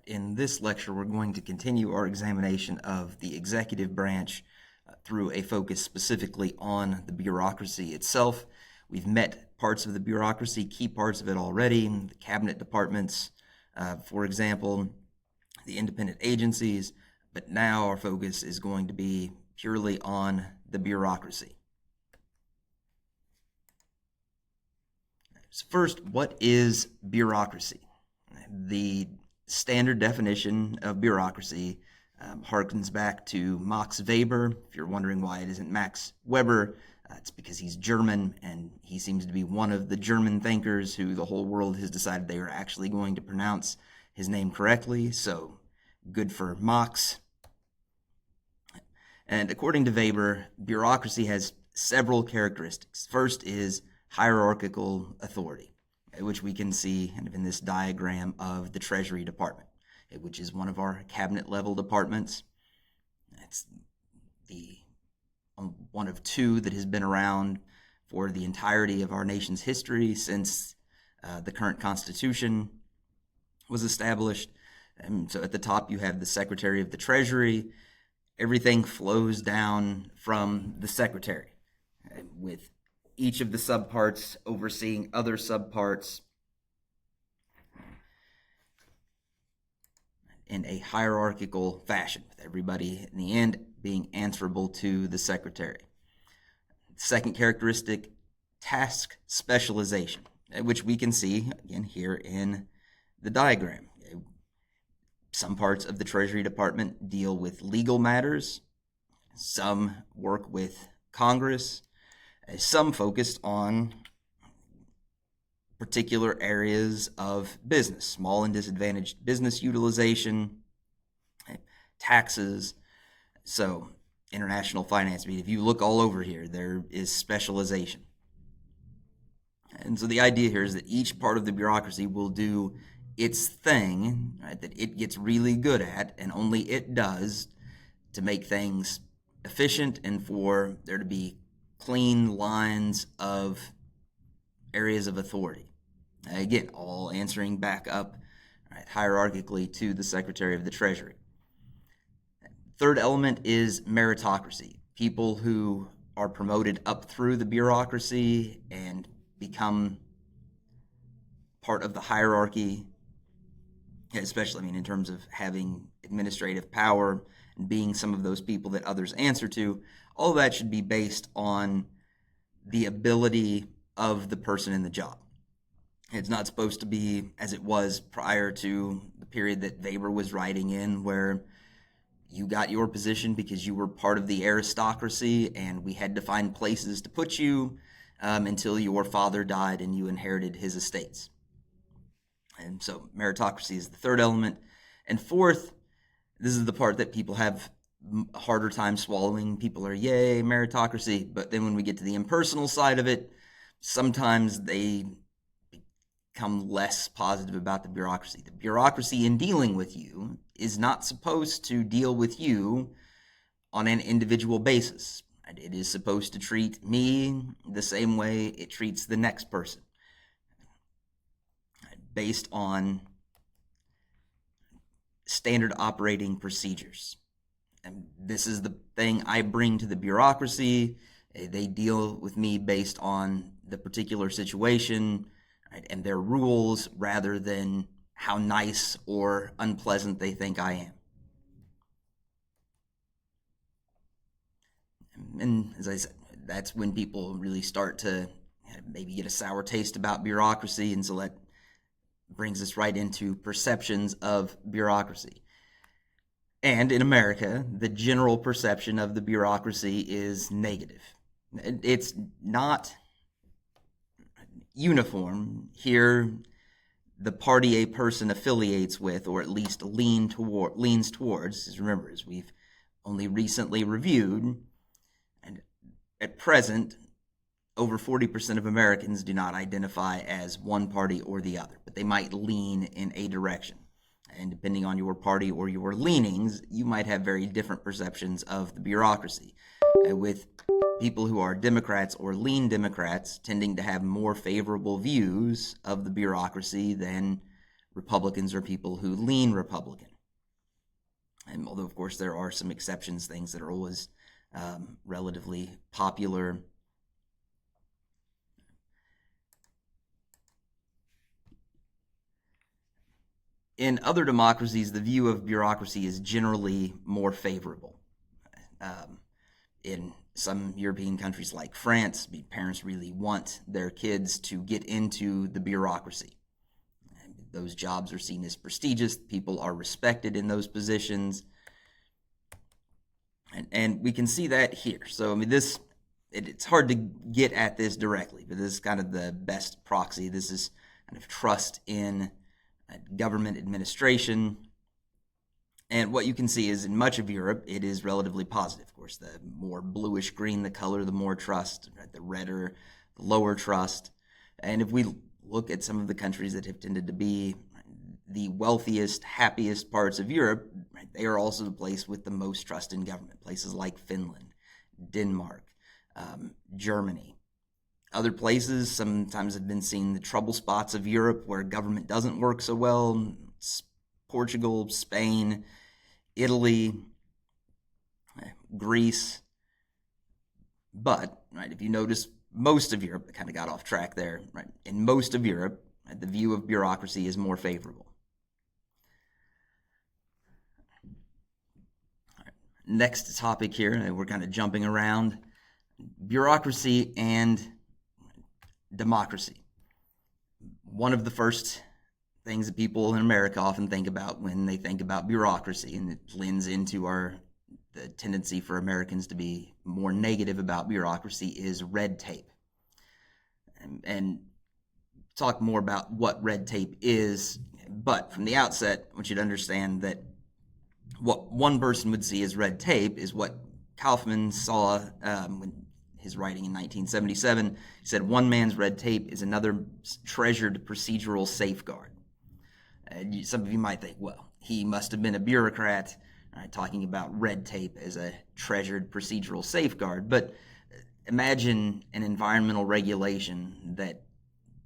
In this lecture, we're going to continue our examination of the executive branch through a focus specifically on the bureaucracy itself. We've met parts of the bureaucracy, key parts of it already, the cabinet departments, for example, the independent agencies, but now our focus is going to be purely on the bureaucracy. So first, what is bureaucracy? The standard definition of bureaucracy harkens back to Max Weber. If you're wondering why it isn't Max Weber, it's because he's German, and he seems to be one of the German thinkers who the whole world has decided they are actually going to pronounce his name correctly, so good for Max. And according to Weber, bureaucracy has several characteristics. First is hierarchical authority, which we can see kind of in this diagram of the Treasury Department, which is one of our cabinet-level departments. It's the one of two that has been around for the entirety of our nation's history since the current Constitution was established. And so at the top you have the Secretary of the Treasury. Everything flows down from the Secretary, with each of the subparts overseeing other subparts in a hierarchical fashion, with everybody in the end being answerable to the Secretary. Second characteristic, task specialization, which we can see again here in the diagram. Some parts of the Treasury Department deal with legal matters, some work with Congress, some focused on particular areas of business, small and disadvantaged business utilization, taxes, so international finance. If you look all over here, there is specialization. And so the idea here is that each part of the bureaucracy will do its thing, right, that it gets really good at, and only it does, to make things efficient and for there to be clean lines of areas of authority. Again, all answering back up, right, hierarchically to the Secretary of the Treasury. Third element is meritocracy. People who are promoted up through the bureaucracy and become part of the hierarchy, especially, in terms of having administrative power and being some of those people that others answer to, all of that should be based on the ability of the person in the job. It's not supposed to be as it was prior to the period that Weber was writing in, where you got your position because you were part of the aristocracy and we had to find places to put you until your father died and you inherited his estates. And so meritocracy is the third element. And fourth, this is the part that people have a harder time swallowing. People are, yay, meritocracy. But then when we get to the impersonal side of it, sometimes they become less positive about the bureaucracy. The bureaucracy in dealing with you is not supposed to deal with you on an individual basis. It is supposed to treat me the same way it treats the next person, based on standard operating procedures. And this is the thing I bring to the bureaucracy. They deal with me based on the particular situation, right, and their rules, rather than how nice or unpleasant they think I am. And as I said, that's when people really start to maybe get a sour taste about bureaucracy, and so that brings us right into perceptions of bureaucracy. And in America, the general perception of the bureaucracy is negative. It's not uniform. Here, the party a person affiliates with, or at least leans towards, as remember, as we've only recently reviewed, and at present, over 40% of Americans do not identify as one party or the other, but they might lean in a direction. And depending on your party or your leanings, you might have very different perceptions of the bureaucracy, with people who are Democrats or lean Democrats tending to have more favorable views of the bureaucracy than Republicans are people who lean Republican. And although, of course, there are some exceptions, things that are always relatively popular. In other democracies, the view of bureaucracy is generally more favorable. In some European countries like France, parents really want their kids to get into the bureaucracy. Those jobs are seen as prestigious. People are respected in those positions. And we can see that here. So, it's hard to get at this directly, but this is kind of the best proxy. This is kind of trust in government administration. And what you can see is in much of Europe, it is relatively positive. Of course, the more bluish green the color, the more trust, right? The redder, the lower trust. And if we look at some of the countries that have tended to be the wealthiest, happiest parts of Europe, right, they are also the place with the most trust in government. Places like Finland, Denmark, Germany. Other places sometimes have been seen the trouble spots of Europe where government doesn't work so well. It's Portugal, Spain, Italy, Greece. But, right, if you notice, most of Europe, I kind of got off track there, right? In most of Europe, right, the view of bureaucracy is more favorable. All right, next topic here, we're kind of jumping around. Bureaucracy and democracy. One of the first things that people in America often think about when they think about bureaucracy, and it lends into the tendency for Americans to be more negative about bureaucracy, is red tape. And talk more about what red tape is, but from the outset, I want you to understand that what one person would see as red tape is what Kaufman saw when his writing in 1977. He said, one man's red tape is another's treasured procedural safeguard. Some of you might think, well, he must have been a bureaucrat, talking about red tape as a treasured procedural safeguard. But imagine an environmental regulation that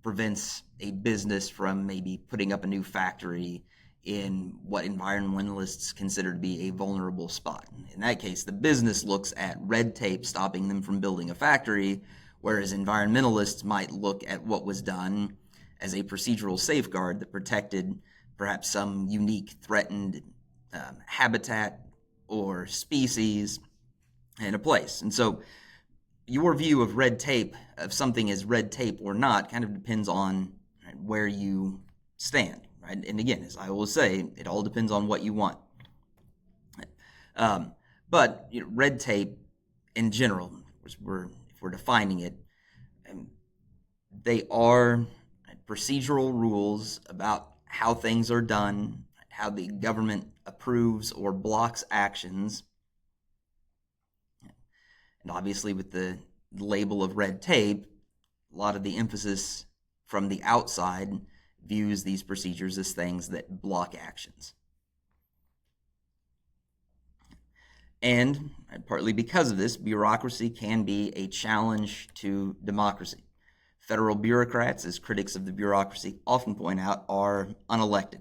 prevents a business from maybe putting up a new factory in what environmentalists consider to be a vulnerable spot. In that case, the business looks at red tape stopping them from building a factory, whereas environmentalists might look at what was done as a procedural safeguard that protected perhaps some unique threatened habitat or species in a place. And so your view of red tape, of something as red tape or not, kind of depends on where you stand. Right? And again, as I always say, it all depends on what you want. But red tape in general, if we're defining it, they are procedural rules about how things are done, how the government approves or blocks actions. And obviously with the label of red tape, a lot of the emphasis from the outside views these procedures as things that block actions. And partly because of this, bureaucracy can be a challenge to democracy. Federal bureaucrats, as critics of the bureaucracy often point out, are unelected.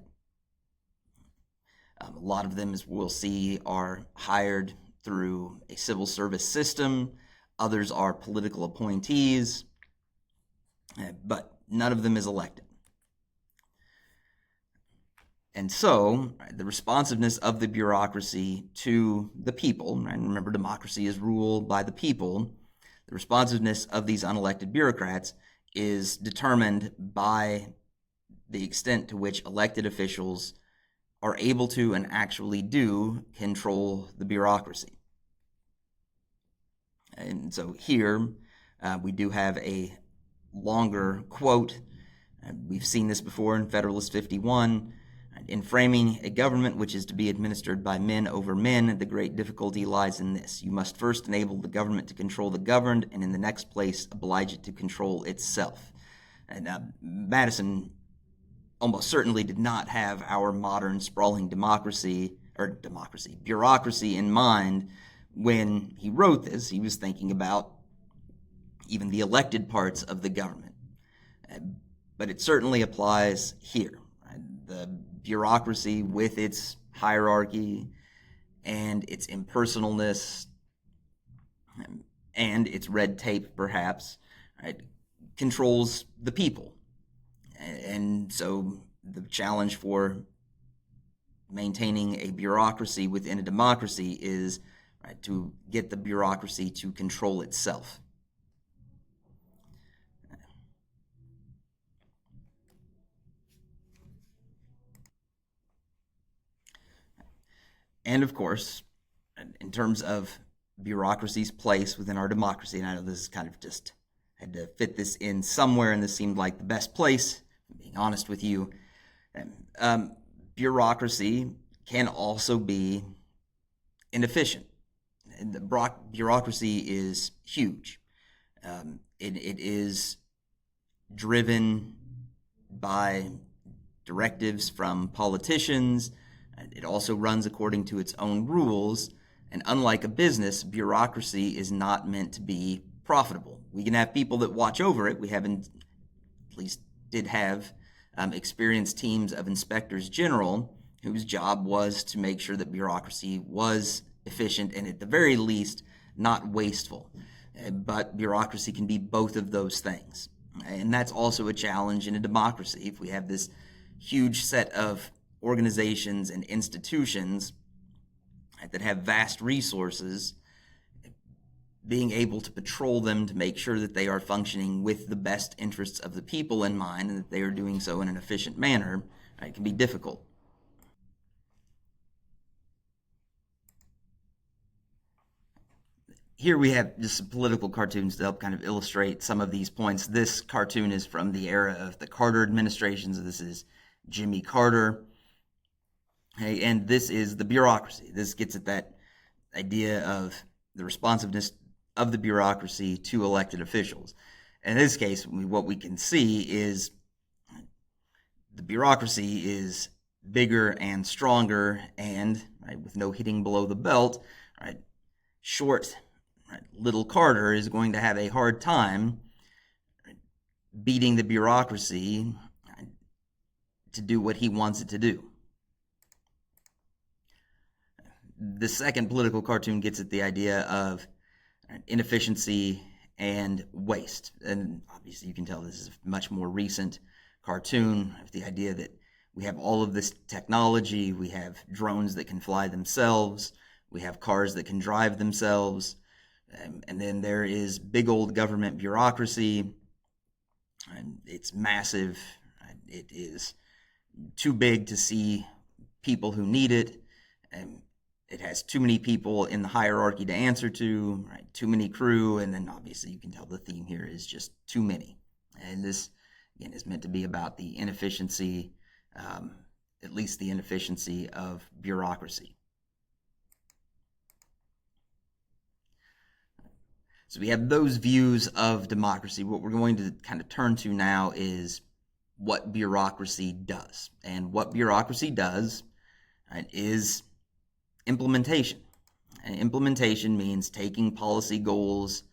A lot of them, as we'll see, are hired through a civil service system. Others are political appointees, but none of them is elected. And so the responsiveness of the bureaucracy to the people, and remember democracy is ruled by the people, the responsiveness of these unelected bureaucrats is determined by the extent to which elected officials are able to and actually do control the bureaucracy. And so here we do have a longer quote. We've seen this before in Federalist 51. In framing a government which is to be administered by men over men, the great difficulty lies in this. You must first enable the government to control the governed, and in the next place, oblige it to control itself. And Madison almost certainly did not have our modern sprawling bureaucracy in mind when he wrote this. He was thinking about even the elected parts of the government. But it certainly applies here. the bureaucracy with its hierarchy and its impersonalness and its red tape, perhaps, right, controls the people. And so the challenge for maintaining a bureaucracy within a democracy is, right, to get the bureaucracy to control itself. And of course, in terms of bureaucracy's place within our democracy, and I know this is kind of just had to fit this in somewhere, and this seemed like the best place, being honest with you. Bureaucracy can also be inefficient. And the bureaucracy is huge. It is driven by directives from politicians. It also runs according to its own rules. And unlike a business, bureaucracy is not meant to be profitable. We can have people that watch over it. We haven't, at least did have, experienced teams of inspectors general whose job was to make sure that bureaucracy was efficient and at the very least not wasteful. But bureaucracy can be both of those things. And that's also a challenge in a democracy. If we have this huge set of organizations and institutions that have vast resources, being able to patrol them to make sure that they are functioning with the best interests of the people in mind and that they are doing so in an efficient manner, it can be difficult. Here we have just some political cartoons to help kind of illustrate some of these points. This cartoon is from the era of the Carter administrations. This is Jimmy Carter. And this is the bureaucracy. This gets at that idea of the responsiveness of the bureaucracy to elected officials. In this case, what we can see is the bureaucracy is bigger and stronger and, right, with no hitting below the belt, right, short, right, little Carter is going to have a hard time, right, beating the bureaucracy, right, to do what he wants it to do. The second political cartoon gets at the idea of inefficiency and waste. And obviously you can tell this is a much more recent cartoon of the idea that we have all of this technology, we have drones that can fly themselves, we have cars that can drive themselves, and then there is big old government bureaucracy, and it's massive, it is too big to see people who need it, and it has too many people in the hierarchy to answer to, right? Too many crew, and then obviously you can tell the theme here is just too many. And this, again, is meant to be about the inefficiency, at least the inefficiency of bureaucracy. So we have those views of democracy. What we're going to kind of turn to now is what bureaucracy does. And what bureaucracy does, right, is implementation. And implementation means taking policy goals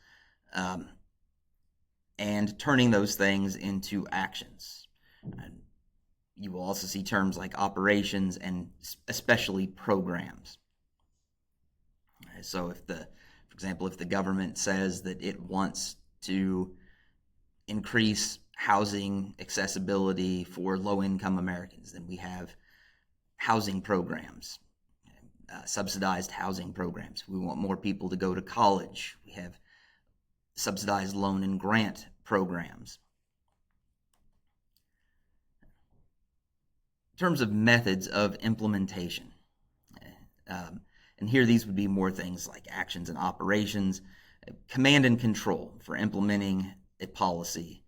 and turning those things into actions. And you will also see terms like operations and especially programs. So for example, if the government says that it wants to increase housing accessibility for low-income Americans, then we have housing programs. Subsidized housing programs. We want more people to go to college. We have subsidized loan and grant programs. In terms of methods of implementation, and here these would be more things like actions and operations. Command and control for implementing a policy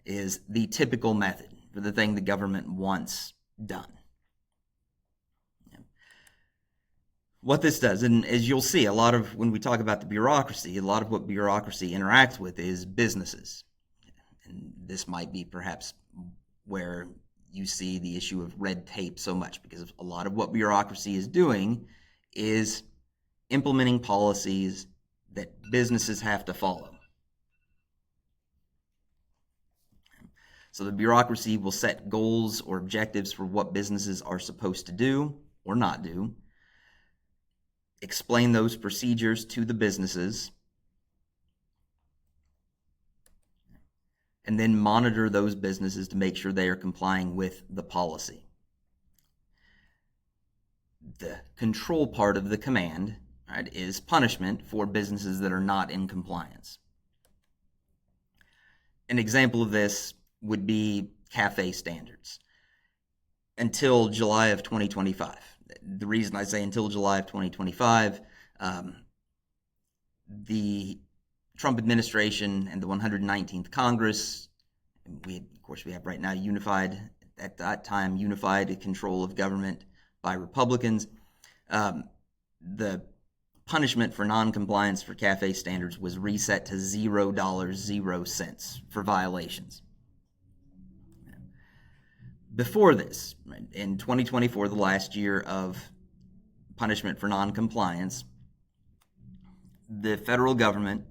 is the typical method for the thing the government wants done. What this does, and as you'll see, a lot of when we talk about the bureaucracy, a lot of what bureaucracy interacts with is businesses. And this might be perhaps where you see the issue of red tape so much, because a lot of what bureaucracy is doing is implementing policies that businesses have to follow. So the bureaucracy will set goals or objectives for what businesses are supposed to do or not do, explain those procedures to the businesses, and then monitor those businesses to make sure they are complying with the policy. The control part of the command, right, is punishment for businesses that are not in compliance. An example of this would be cafe standards. Until July of 2025. The reason I say until July of 2025, the Trump administration and the 119th Congress, we have right now unified control of government by Republicans. The punishment for non-compliance for cafe standards was reset to $0.00 for violations. Before this, in 2024, the last year of punishment for non-compliance, the federal government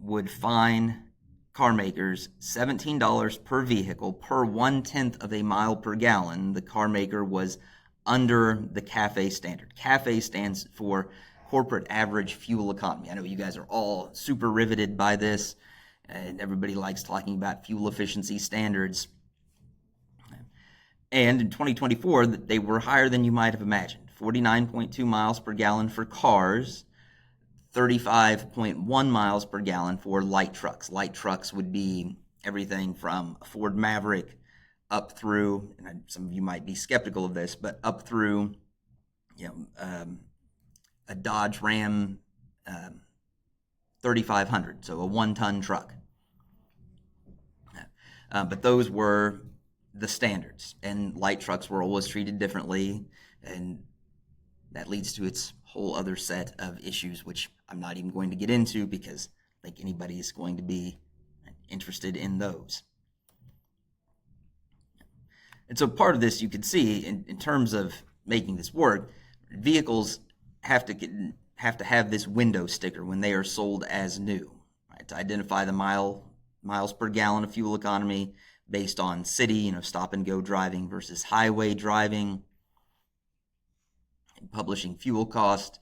would fine car makers $17 per vehicle per 1/10 of a mile per gallon. The car maker was under the CAFE standard. CAFE stands for Corporate Average Fuel Economy. I know you guys are all super riveted by this, and everybody likes talking about fuel efficiency standards. And in 2024, they were higher than you might have imagined. 49.2 miles per gallon for cars, 35.1 miles per gallon for light trucks. Light trucks would be everything from a Ford Maverick up through, and some of you might be skeptical of this, but up through, a Dodge Ram 3500, so a 1-ton truck. But those were the standards, and light trucks were always treated differently, and that leads to its whole other set of issues, which I'm not even going to get into because I think anybody is going to be interested in those. And so part of this you could see in terms of making this work, vehicles have to have this window sticker when they are sold as new, right, to identify the miles per gallon of fuel economy based on city, stop and go driving versus highway driving, publishing fuel cost,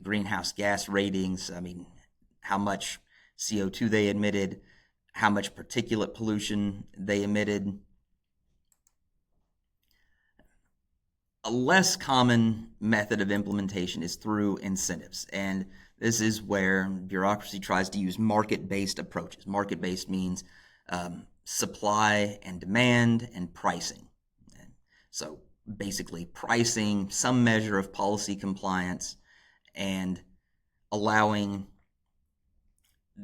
greenhouse gas ratings, how much CO2 they emitted, how much particulate pollution they emitted. A less common method of implementation is through incentives, and this is where bureaucracy tries to use market-based approaches. Market-based means supply and demand and pricing. So basically pricing some measure of policy compliance and allowing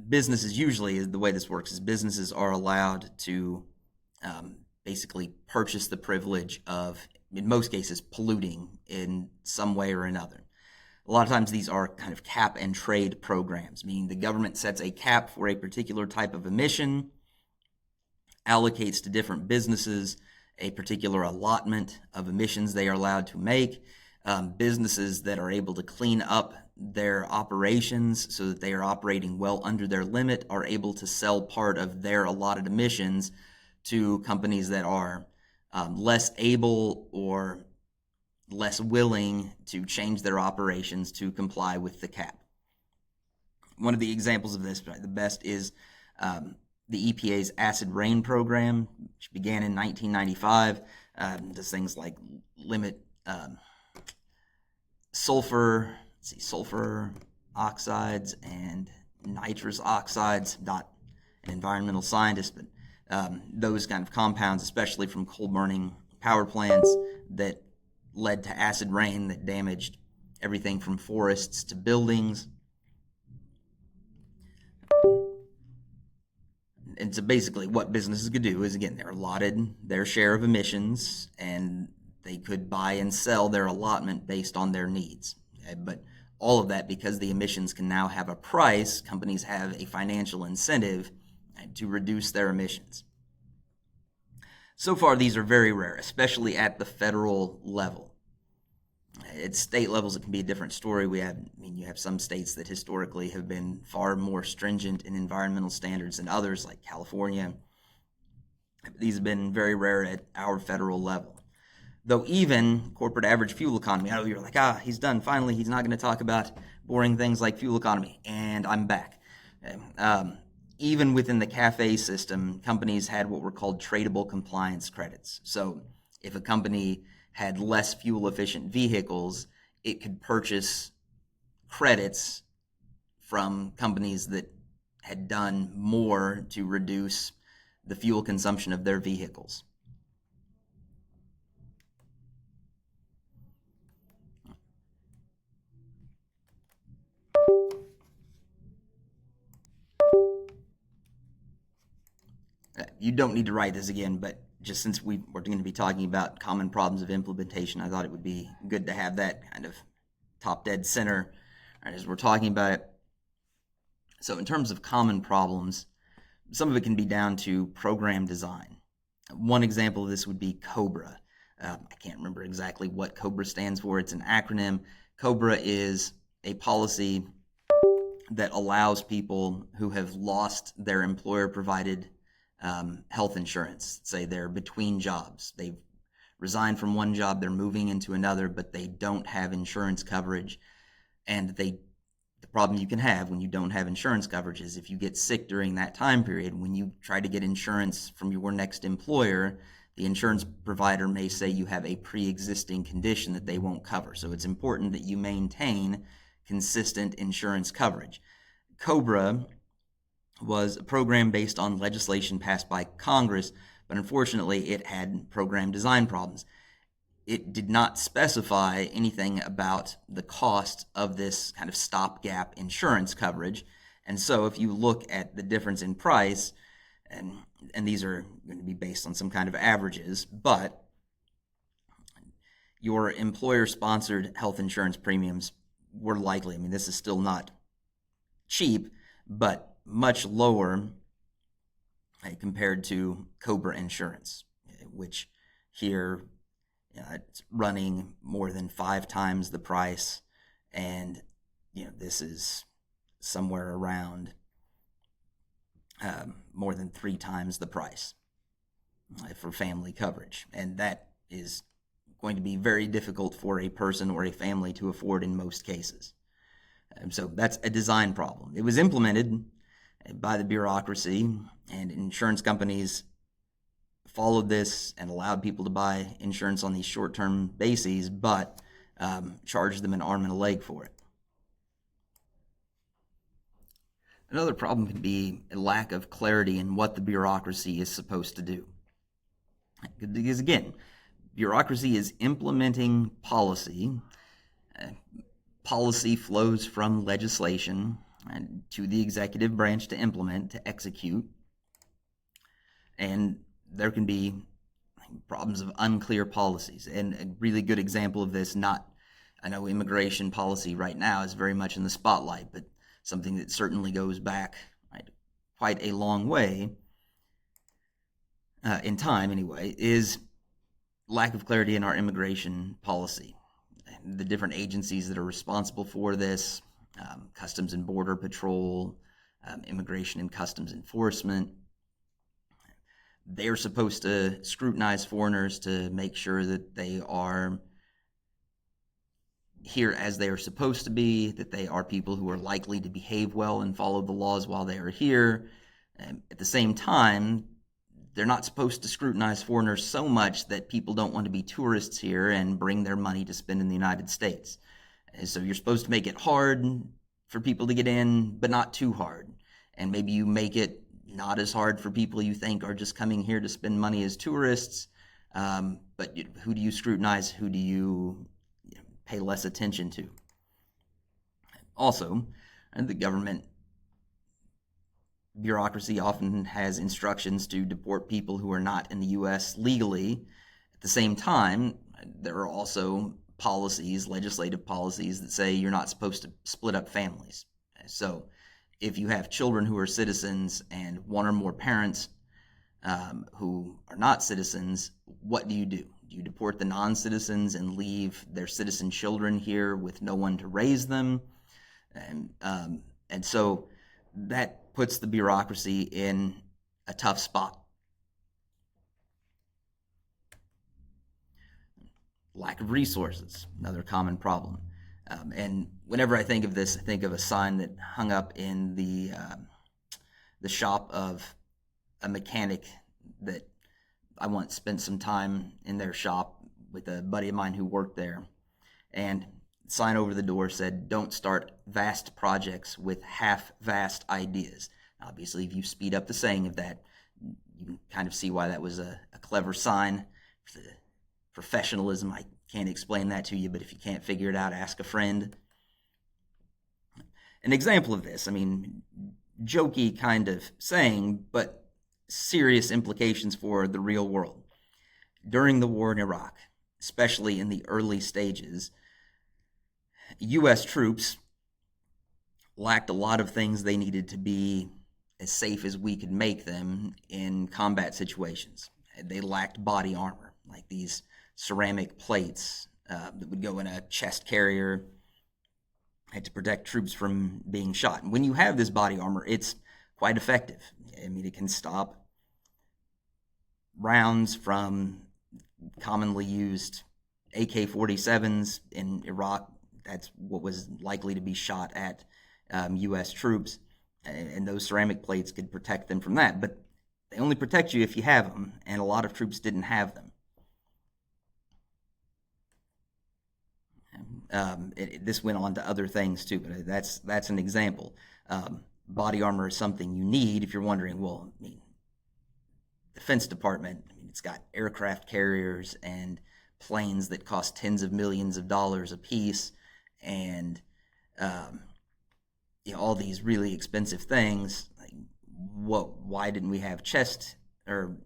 businesses, usually the way this works is businesses are allowed to basically purchase the privilege of, in most cases, polluting in some way or another. A lot of times these are kind of cap and trade programs, meaning the government sets a cap for a particular type of emission, allocates to different businesses a particular allotment of emissions they are allowed to make. Businesses that are able to clean up their operations so that they are operating well under their limit are able to sell part of their allotted emissions to companies that are less able or less willing to change their operations to comply with the cap. One of the examples of this, the best, is the EPA's acid rain program, which began in 1995, does things like limit sulfur oxides and nitrous oxides. Not an environmental scientist, but those kind of compounds, especially from coal-burning power plants, that led to acid rain that damaged everything from forests to buildings. And so basically what businesses could do is, again, they're allotted their share of emissions and they could buy and sell their allotment based on their needs. Okay? But all of that, because the emissions can now have a price, companies have a financial incentive to reduce their emissions. So far, these are very rare, especially at the federal level. At state levels, it can be a different story. You have some states that historically have been far more stringent in environmental standards than others, like California. These have been very rare at our federal level. Though even corporate average fuel economy, I know you're like, he's done. Finally, he's not going to talk about boring things like fuel economy. And I'm back. Um, Even within the CAFE system, companies had what were called tradable compliance credits. So if a company had less fuel efficient vehicles, it could purchase credits from companies that had done more to reduce the fuel consumption of their vehicles. You don't need to write this again, but just since we're going to be talking about common problems of implementation, I thought it would be good to have that kind of top dead center as we're talking about it. So in terms of common problems, some of it can be down to program design. One example of this would be COBRA. I can't remember exactly what COBRA stands for. It's an acronym. COBRA is a policy that allows people who have lost their employer-provided health insurance. Say they're between jobs. They've resigned from one job, they're moving into another, but they don't have insurance coverage. And the problem you can have when you don't have insurance coverage is if you get sick during that time period, when you try to get insurance from your next employer, the insurance provider may say you have a pre-existing condition that they won't cover. So it's important that you maintain consistent insurance coverage. COBRA was a program based on legislation passed by Congress, but unfortunately it had program design problems. It did not specify anything about the cost of this kind of stopgap insurance coverage. And so if you look at the difference in price, and these are going to be based on some kind of averages, but your employer-sponsored health insurance premiums were likely, this is still not cheap, but much lower compared to COBRA insurance, which here it's running more than 5 times the price, and this is somewhere around more than 3 times the price for family coverage, and that is going to be very difficult for a person or a family to afford in most cases. So that's a design problem. It was implemented by the bureaucracy, and insurance companies followed this and allowed people to buy insurance on these short-term bases, but charged them an arm and a leg for it. Another problem can be a lack of clarity in what the bureaucracy is supposed to do. Because again, bureaucracy is implementing policy. Policy flows from legislation to the executive branch to implement, to execute. And there can be problems of unclear policies. And a really good example of this, I know immigration policy right now is very much in the spotlight, but something that certainly goes back quite a long way in time anyway, is lack of clarity in our immigration policy. The different agencies that are responsible for this, Customs and Border Patrol, Immigration and Customs Enforcement, they're supposed to scrutinize foreigners to make sure that they are here as they are supposed to be, that they are people who are likely to behave well and follow the laws while they are here. At the same time, they're not supposed to scrutinize foreigners so much that people don't want to be tourists here and bring their money to spend in the United States. And so you're supposed to make it hard for people to get in, but not too hard. And maybe you make it not as hard for people you think are just coming here to spend money as tourists. But who do you scrutinize? Who do you pay less attention to? Also, the government bureaucracy often has instructions to deport people who are not in the U.S. legally. At the same time, there are also policies, legislative policies, that say you're not supposed to split up families. So if you have children who are citizens and one or more parents who are not citizens, what do? Do you deport the non-citizens and leave their citizen children here with no one to raise them? And so that puts the bureaucracy in a tough spot. Lack of resources, another common problem. And whenever I think of this, I think of a sign that hung up in the shop of a mechanic that I once spent some time in their shop with a buddy of mine who worked there. And the sign over the door said, "Don't start vast projects with half-vast ideas." Obviously, if you speed up the saying of that, you can kind of see why that was a clever sign. For the professionalism, I can't explain that to you, but if you can't figure it out, ask a friend. An example of this, I mean, jokey kind of saying, but serious implications for the real world. During the war in Iraq, especially in the early stages, U.S. troops lacked a lot of things they needed to be as safe as we could make them in combat situations. They lacked body armor, like these ceramic plates that would go in a chest carrier to protect troops from being shot. And when you have this body armor, it's quite effective. I mean, it can stop rounds from commonly used AK-47s in Iraq. That's what was likely to be shot at U.S. troops, and those ceramic plates could protect them from that. But they only protect you if you have them, and a lot of troops didn't have them. This went on to other things too, but that's an example. Body armor is something you need if you're wondering, well, I mean, Defense Department, I mean, it's got aircraft carriers and planes that cost tens of millions of dollars a piece, and all these really expensive things. Like, why didn't we have chest or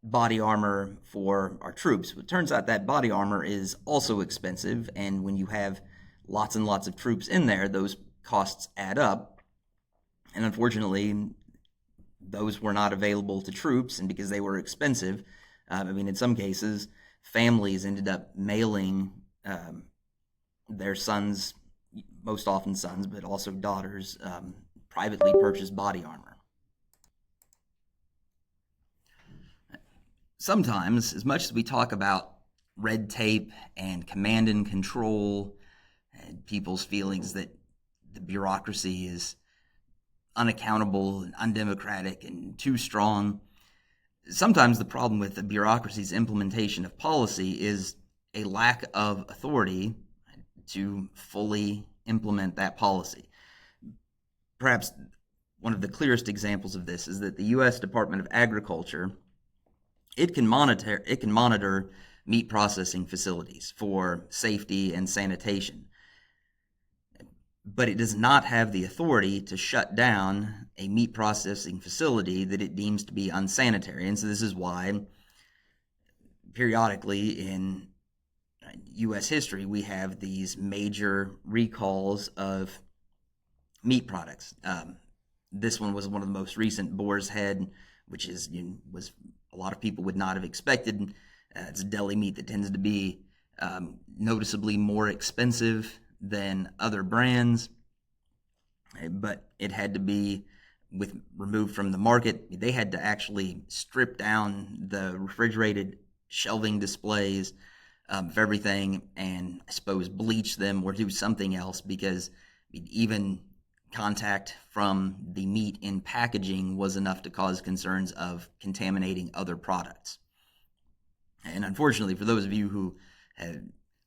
body armor for our troops? It turns out that body armor is also expensive, and when you have lots and lots of troops in there, those costs add up. And unfortunately, those were not available to troops, and because they were expensive, I mean, in some cases, families ended up mailing their sons, most often sons, but also daughters, privately purchased body armor. Sometimes, as much as we talk about red tape and command and control and people's feelings that the bureaucracy is unaccountable and undemocratic and too strong, sometimes the problem with the bureaucracy's implementation of policy is a lack of authority to fully implement that policy. Perhaps one of the clearest examples of this is that the U.S. Department of Agriculture, it can monitor meat processing facilities for safety and sanitation, but it does not have the authority to shut down a meat processing facility that it deems to be unsanitary. And so this is why periodically in U.S. history we have these major recalls of meat products. This one was one of the most recent, Boar's Head, which was a lot of people would not have expected. It's deli meat that tends to be noticeably more expensive than other brands, but it had to be removed from the market. They had to actually strip down the refrigerated shelving displays of everything and, I suppose, bleach them or do something else, because even contact from the meat in packaging was enough to cause concerns of contaminating other products. And unfortunately, for those of you who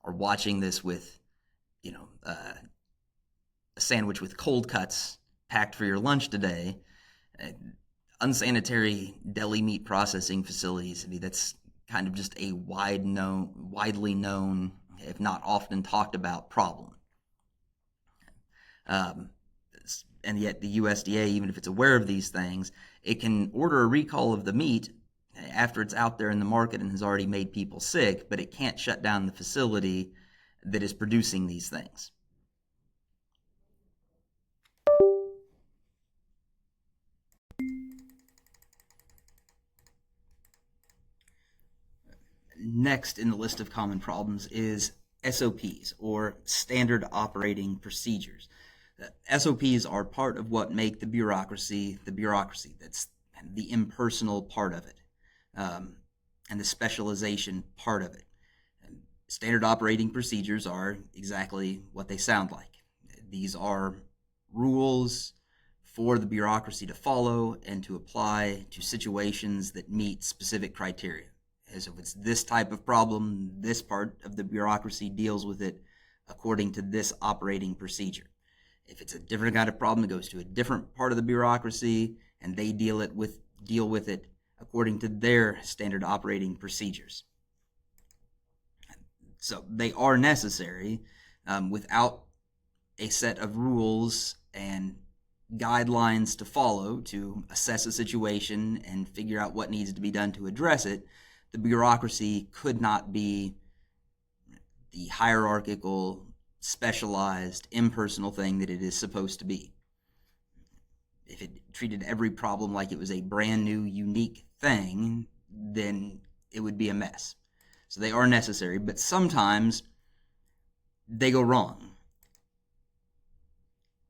are watching this with, a sandwich with cold cuts packed for your lunch today, unsanitary deli meat processing facilities, I mean, that's kind of just a widely known, if not often talked about problem. And yet the USDA, even if it's aware of these things, it can order a recall of the meat after it's out there in the market and has already made people sick, but it can't shut down the facility that is producing these things. Next in the list of common problems is SOPs, or Standard Operating Procedures. SOPs are part of what make the bureaucracy. That's the impersonal part of it. and the specialization part of it. Standard operating procedures are exactly what they sound like. These are rules for the bureaucracy to follow and to apply to situations that meet specific criteria. And so if it's this type of problem, this part of the bureaucracy deals with it according to this operating procedure. If it's a different kind of problem, it goes to a different part of the bureaucracy, and they deal with it according to their standard operating procedures. So they are necessary. Without a set of rules and guidelines to follow to assess a situation and figure out what needs to be done to address it, the bureaucracy could not be the hierarchical, specialized, impersonal thing that it is supposed to be. If it treated every problem like it was a brand new, unique thing, then it would be a mess. So they are necessary, but sometimes they go wrong.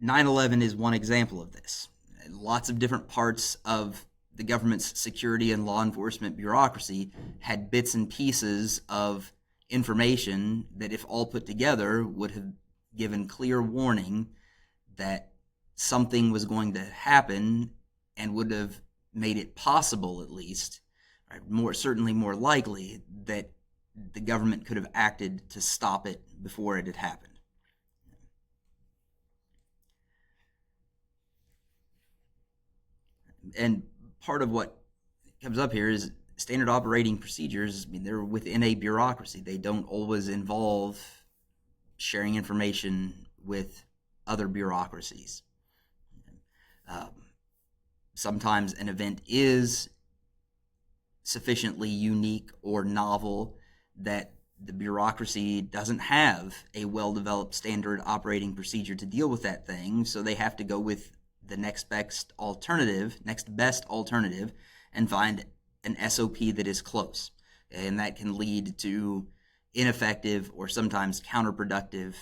9/11 is one example of this. Lots of different parts of the government's security and law enforcement bureaucracy had bits and pieces of information that, if all put together, would have given clear warning that something was going to happen and would have made it possible, at least, certainly more likely, that the government could have acted to stop it before it had happened. And part of what comes up here is standard operating procedures. I mean, they're within a bureaucracy. They don't always involve sharing information with other bureaucracies. Sometimes an event is sufficiently unique or novel that the bureaucracy doesn't have a well-developed standard operating procedure to deal with that thing, so they have to go with the next best alternative, and find an SOP that is close. And that can lead to ineffective or sometimes counterproductive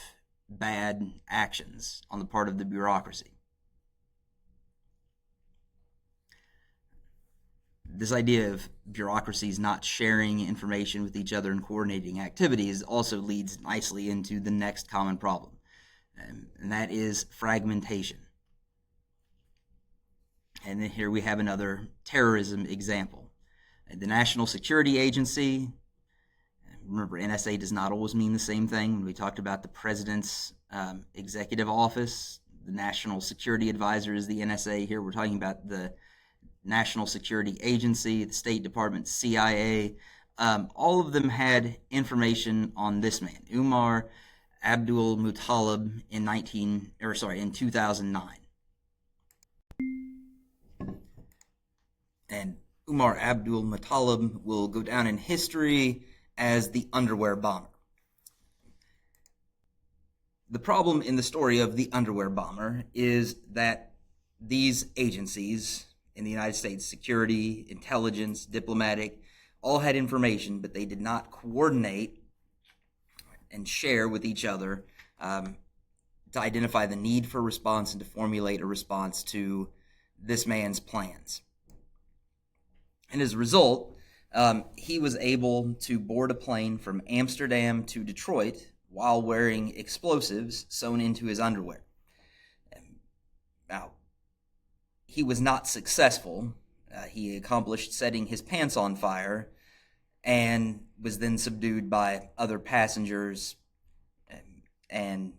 bad actions on the part of the bureaucracy. This idea of bureaucracies not sharing information with each other and coordinating activities also leads nicely into the next common problem, and that is fragmentation. And then here we have another terrorism example. The National Security Agency, remember, NSA does not always mean the same thing. When we talked about the President's executive office, the National Security Advisor is the NSA. Here we're talking about the National Security Agency, the State Department, CIA. All of them had information on this man, Umar Abdul Muttalib, in 2009. And Umar Abdul Muttalib will go down in history as the underwear bomber. The problem in the story of the underwear bomber is that these agencies in the United States, security, intelligence, diplomatic, all had information, but they did not coordinate and share with each other to identify the need for response and to formulate a response to this man's plans. And as a result, he was able to board a plane from Amsterdam to Detroit while wearing explosives sewn into his underwear. Now, he was not successful. He accomplished setting his pants on fire and was then subdued by other passengers, and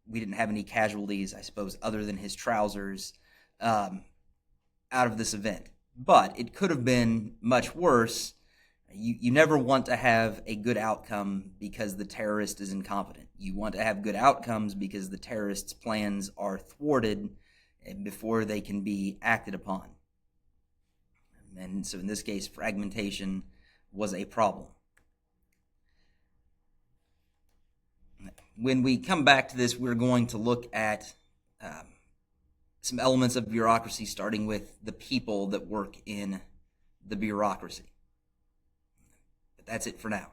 we didn't have any casualties, I suppose, other than his trousers out of this event. But it could have been much worse. You never want to have a good outcome because the terrorist is incompetent. You want to have good outcomes because the terrorist's plans are thwarted before they can be acted upon. And so in this case, fragmentation was a problem. When we come back to this, we're going to look at some elements of bureaucracy, starting with the people that work in the bureaucracy. But that's it for now.